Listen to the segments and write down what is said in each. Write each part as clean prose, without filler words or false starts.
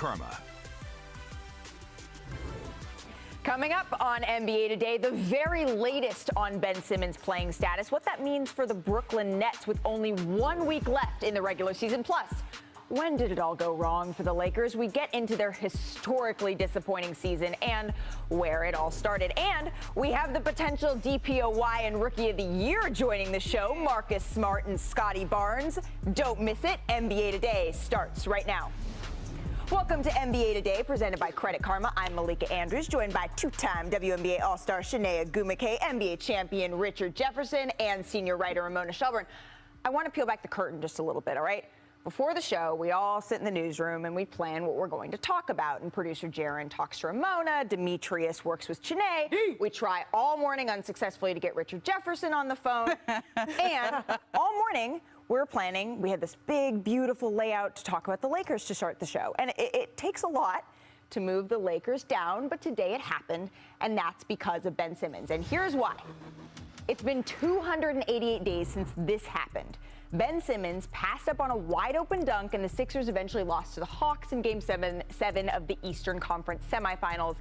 Karma. Coming up on NBA Today, the very latest on Ben Simmons' playing status, what that means for the Brooklyn Nets with only 1 week left in the regular season. Plus, when did it all go wrong for the Lakers? We get into their historically disappointing season and where it all started. And we have the potential DPOY and Rookie of the Year joining the show, Marcus Smart and Scotty Barnes. Don't miss it. NBA Today starts right now. Welcome to NBA Today, presented by Credit Karma. I'm Malika Andrews, joined by two-time WNBA All-Star Shanae Ogumike, NBA champion Richard Jefferson, and senior writer Ramona Shelburne. I want to peel back the curtain just a little bit, all right? Before the show, we all sit in the newsroom and we plan what we're going to talk about. And producer Jaron talks to Ramona, Demetrius works with Shanae. We try all morning unsuccessfully to get Richard Jefferson on the phone. And all morning, we're planning, we had this big, beautiful layout to talk about the Lakers to start the show. And it takes a lot to move the Lakers down, but today it happened, and that's because of Ben Simmons. And here's why. It's been 288 days since this happened. Ben Simmons passed up on a wide-open dunk, and the Sixers eventually lost to the Hawks in Game 7 of the Eastern Conference semifinals.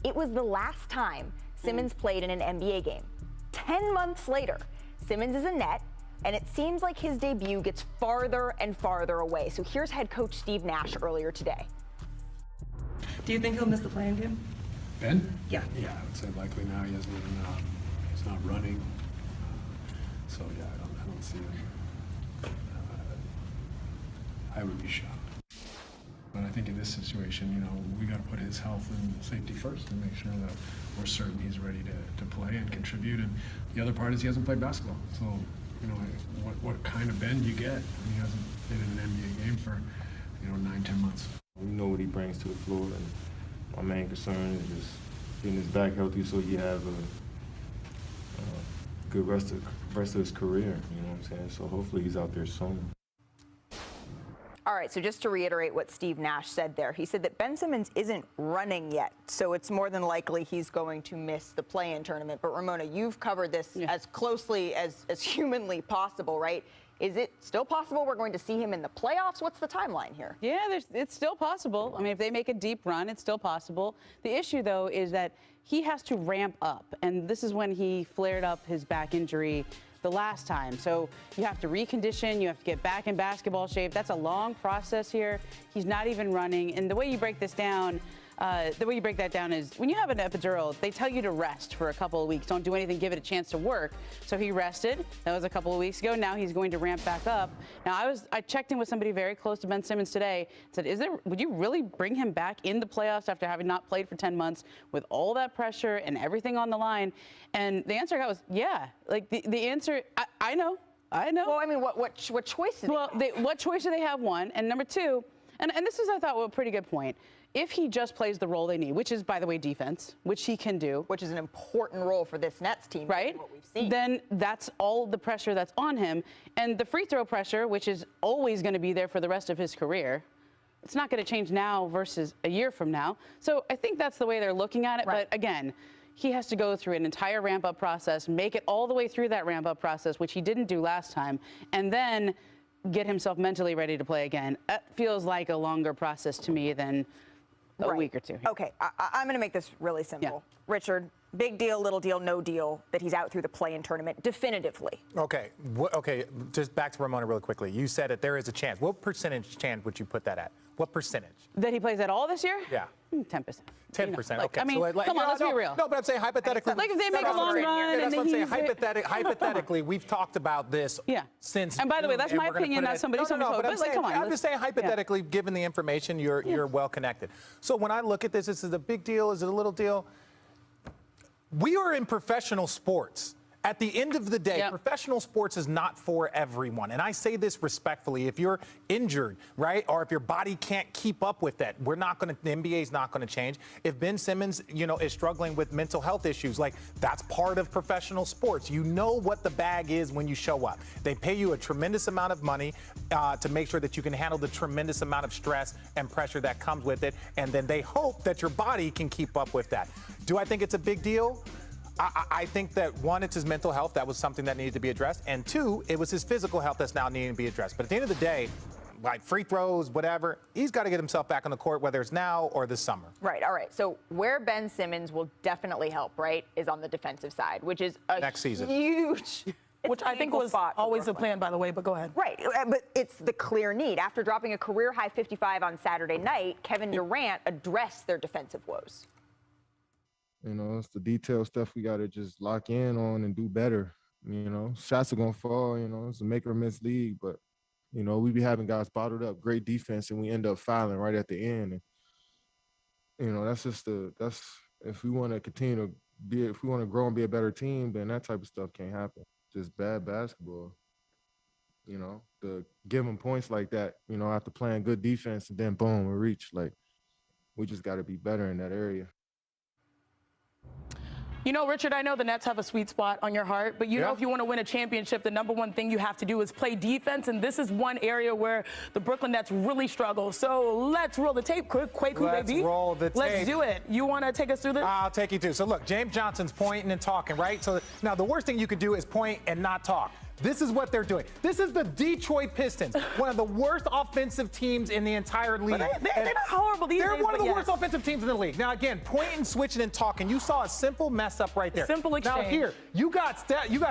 It was the last time Simmons played in an NBA game. 10 months later, Simmons is a Net, and it seems like his debut gets farther and farther away. So here's head coach Steve Nash earlier today. Do you think he'll miss the play-in game? Ben? Yeah. Yeah, I would say likely now. He hasn't even, he's not running. So yeah, I don't see him. I would be shocked. But I think in this situation, you know, we got to put his health and safety first and make sure that we're certain he's ready to play and contribute. And the other part is he hasn't played basketball. So, you know, what kind of Ben do you get? He hasn't been in an NBA game for, 9-10 months. We know what he brings to the floor, and my main concern is just getting his back healthy so he have a good rest of his career, you know what I'm saying? So hopefully he's out there soon. All right, so just to reiterate what Steve Nash said there, he said that Ben Simmons isn't running yet, so it's more than likely he's going to miss the play-in tournament. But Ramona, you've covered this as closely as humanly possible, right? Is it still possible we're going to see him in the playoffs? What's the timeline here? Yeah, it's still possible. I mean, if they make a deep run, it's still possible. The issue, though, is that he has to ramp up, and this is when he flared up his back injury the last time. So you have to recondition, you have to get back in basketball shape. That's a long process here. He's not even running. And the way you break this down, is when you have an epidural, they tell you to rest for a couple of weeks. Don't do anything, give it a chance to work. So he rested. That was a couple of weeks ago. Now he's going to ramp back up. Now I checked in with somebody very close to Ben Simmons today. Said, would you really bring him back in the playoffs after having not played for 10 months with all that pressure and everything on the line? And the answer I got was, yeah. Like the answer, I know. Well, I mean, what choice do they have? What choice do they have, one? And number two, and this is, I thought, a pretty good point. If he just plays the role they need, which is, by the way, defense, which he can do. Which is an important role for this Nets team, right? What we've seen. Then that's all the pressure that's on him. And the free throw pressure, which is always going to be there for the rest of his career, it's not going to change now versus a year from now. So I think that's the way they're looking at it. Right. But again, he has to go through an entire ramp-up process, make it all the way through that ramp-up process, which he didn't do last time, and then get himself mentally ready to play again. That feels like a longer process to me than a week or two. Okay, I'm going to make this really simple. Yeah. Richard, big deal, little deal, no deal that he's out through the play-in tournament definitively. Okay, just back to Ramona really quickly. You said that there is a chance. What percentage chance would you put that at? What percentage? That he plays at all this year? Yeah. 10%. 10%, okay. I mean, so come on, let's be real. No, but I'm saying hypothetically. Like if they make a long run that's what I'm saying. Hypothetically, we've talked about this since. And by the way, that's my opinion, not somebody's on the but I'm just saying hypothetically, given the information, you're well connected. So when I look at this, is it a big deal? Is it a little deal? We are in professional sports. At the end of the day, professional sports is not for everyone. And I say this respectfully. If you're injured, right, or if your body can't keep up with that, the NBA is not going to change. If Ben Simmons, is struggling with mental health issues, like that's part of professional sports. You know what the bag is when you show up. They pay you a tremendous amount of money to make sure that you can handle the tremendous amount of stress and pressure that comes with it. And then they hope that your body can keep up with that. Do I think it's a big deal? I think that, one, it's his mental health. That was something that needed to be addressed. And two, it was his physical health that's now needing to be addressed. But at the end of the day, like free throws, whatever. He's got to get himself back on the court, whether it's now or this summer. Right. All right. So where Ben Simmons will definitely help, right, is on the defensive side, which is a Next season. huge. Which I think was always the plan, by the way, but go ahead. Right, but it's the clear need. After dropping a career-high 55 on Saturday night, Kevin Durant addressed their defensive woes. You know, it's the detailed stuff we got to just lock in on and do better. You know, shots are going to fall, you know, it's a make or miss league, but, you know, we be having guys bottled up, great defense, and we end up fouling right at the end. And, you know, that's if we want to continue to if we want to grow and be a better team, then that type of stuff can't happen. Just bad basketball. You know, to give them points like that, you know, after playing good defense and then boom, we reach. Like, we just got to be better in that area. You know, Richard, I know the Nets have a sweet spot on your heart, but you know if you want to win a championship, the number one thing you have to do is play defense, and this is one area where the Brooklyn Nets really struggle. So let's roll the tape, Kwaku, Let's baby. roll the tape. Let's do it. You want to take us through this? I'll take you through. So look, James Johnson's pointing and talking, right? So now the worst thing you could do is point and not talk. This is what they're doing. This is the Detroit Pistons, one of the worst offensive teams in the entire league. They're not horrible these days. They're one of the yes. worst offensive teams in the league. Now, again, pointing, switching, and talking. You saw a simple mess up right there. Simple exchange. Now here, you got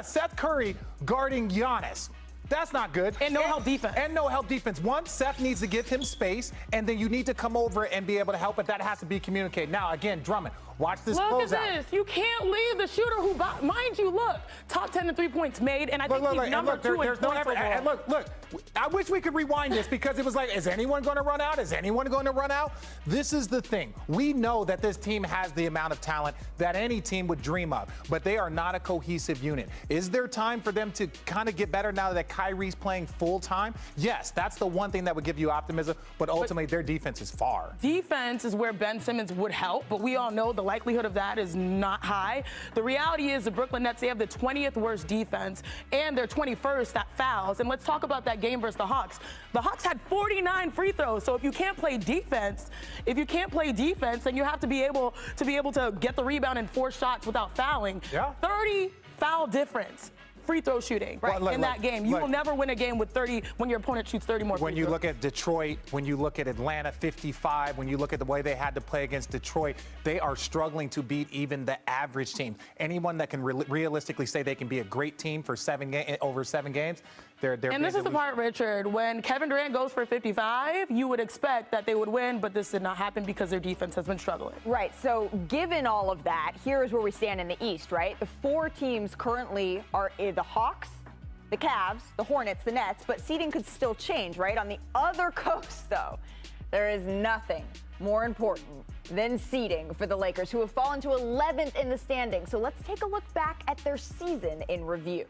Seth Curry guarding Giannis. That's not good. And no help defense. And no help defense. One, Seth needs to give him space, and then you need to come over and be able to help, but that has to be communicated. Now, again, Drummond, watch this Look closeout. at this. You can't leave the shooter who, mind you, look, top 10 and 3 points made, and I think he's number 2 in points overall. And look, I wish we could rewind this because it was like, is anyone going to run out? Is anyone going to run out? This is the thing. We know that this team has the amount of talent that any team would dream of, but they are not a cohesive unit. Is there time for them to kind of get better now that Kyrie's playing full time? Yes, that's the one thing that would give you optimism, but ultimately their defense is far. Defense is where Ben Simmons would help, but we all know the likelihood of that is not high. The reality is the Brooklyn Nets, they have the 20th worst defense and they're 21st at fouls. And let's talk about that game versus the Hawks. The Hawks had 49 free throws. So if you can't play defense, then you have to be able to get the rebound and force shots without fouling. Yeah. 30 foul difference. Free throw shooting in that game. You will never win a game with 30 when your opponent shoots 30 more free throws. When you look at Detroit, when you look at Atlanta 55, when you look at the way they had to play against Detroit, they are struggling to beat even the average team. Anyone that can realistically say they can be a great team for over 7 games, they're and this is the part, Richard, when Kevin Durant goes for 55, you would expect that they would win, but this did not happen because their defense has been struggling. Right, so given all of that, here's where we stand in the East, right? The 4 teams currently are the Hawks, the Cavs, the Hornets, the Nets, but seeding could still change, right? On the other coast, though, there is nothing more important than seeding for the Lakers, who have fallen to 11th in the standings. So let's take a look back at their season in review.